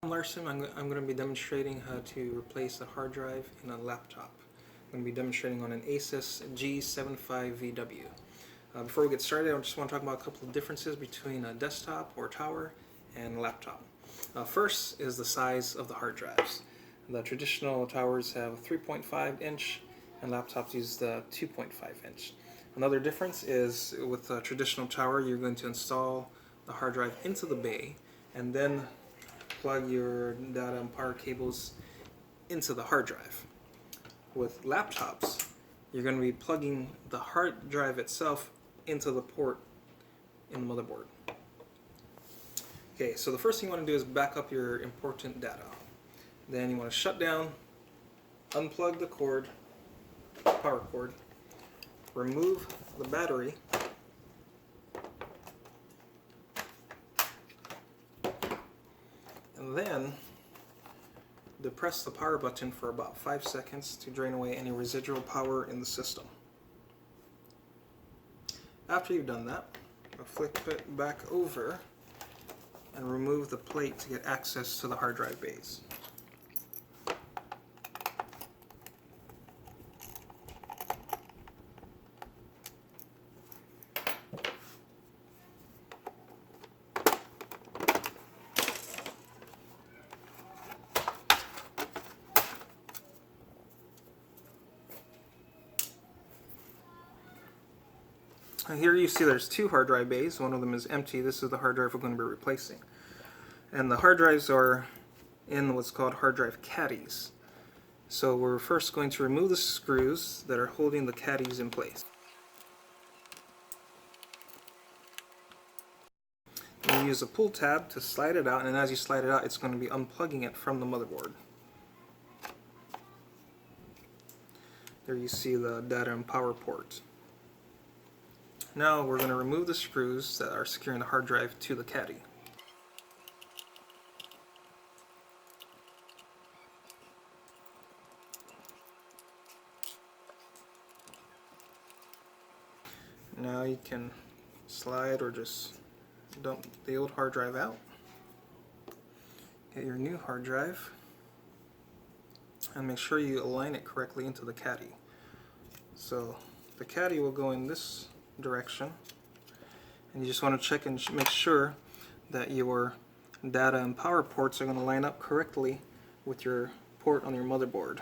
I'm Larson. I'm going to be demonstrating how to replace a hard drive in a laptop. I'm going to be demonstrating on an ASUS G75VW. Before we get started, I just want to talk about a couple of differences between a desktop or tower and a laptop. First is the size of the hard drives. The traditional towers have 3.5 inch and laptops use the 2.5 inch. Another difference is with a traditional tower, you're going to install the hard drive into the bay and then plug your data and power cables into the hard drive. With laptops, you're going to be plugging the hard drive itself into the port in the motherboard. Okay, so the first thing you want to do is back up your important data. Then you want to shut down, unplug the cord, power cord, remove the battery, and then depress the power button for about 5 seconds to drain away any residual power in the system. After you've done that, flip it back over and remove the plate to get access to the hard drive bays. And here you see there's two hard drive bays. One of them is empty. This is the hard drive we're going to be replacing. And the hard drives are in what's called hard drive caddies. So we're first going to remove the screws that are holding the caddies in place. You use a pull tab to slide it out, and as you slide it out, it's going to be unplugging it from the motherboard. There you see the data and power port. Now we're going to remove the screws that are securing the hard drive to the caddy. Now you can slide or just dump the old hard drive out. Get your new hard drive and make sure you align it correctly into the caddy. So the caddy will go in this direction, and you just want to check and make sure that your data and power ports are going to line up correctly with your port on your motherboard.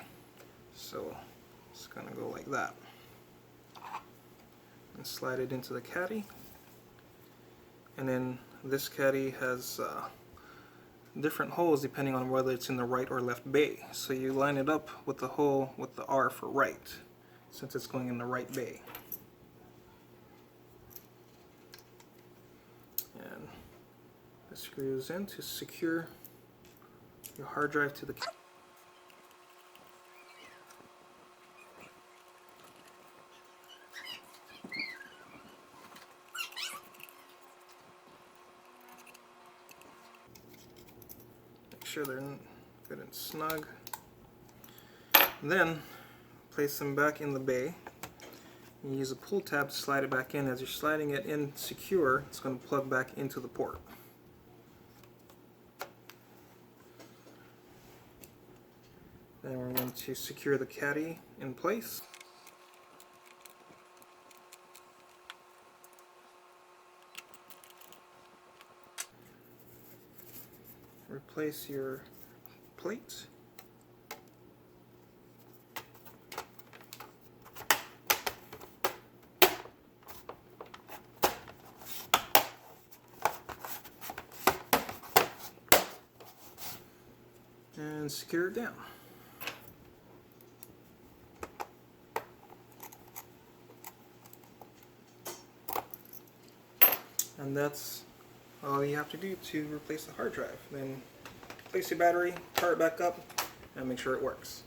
So it's going to go like that, and slide it into the caddy. And then this caddy has different holes depending on whether it's in the right or left bay, so you line it up with the hole with the R for right, since it's going in the right bay. And this screws in to secure your hard drive to the caddy. Make sure they're good and snug. Then place them back in the bay. You use a pull tab to slide it back in. As you're sliding it in secure, it's going to plug back into the port. Then we're going to secure the caddy in place. Replace your plate. And secure it down. And that's all you have to do to replace the hard drive. Then place your battery, power it back up, and make sure it works.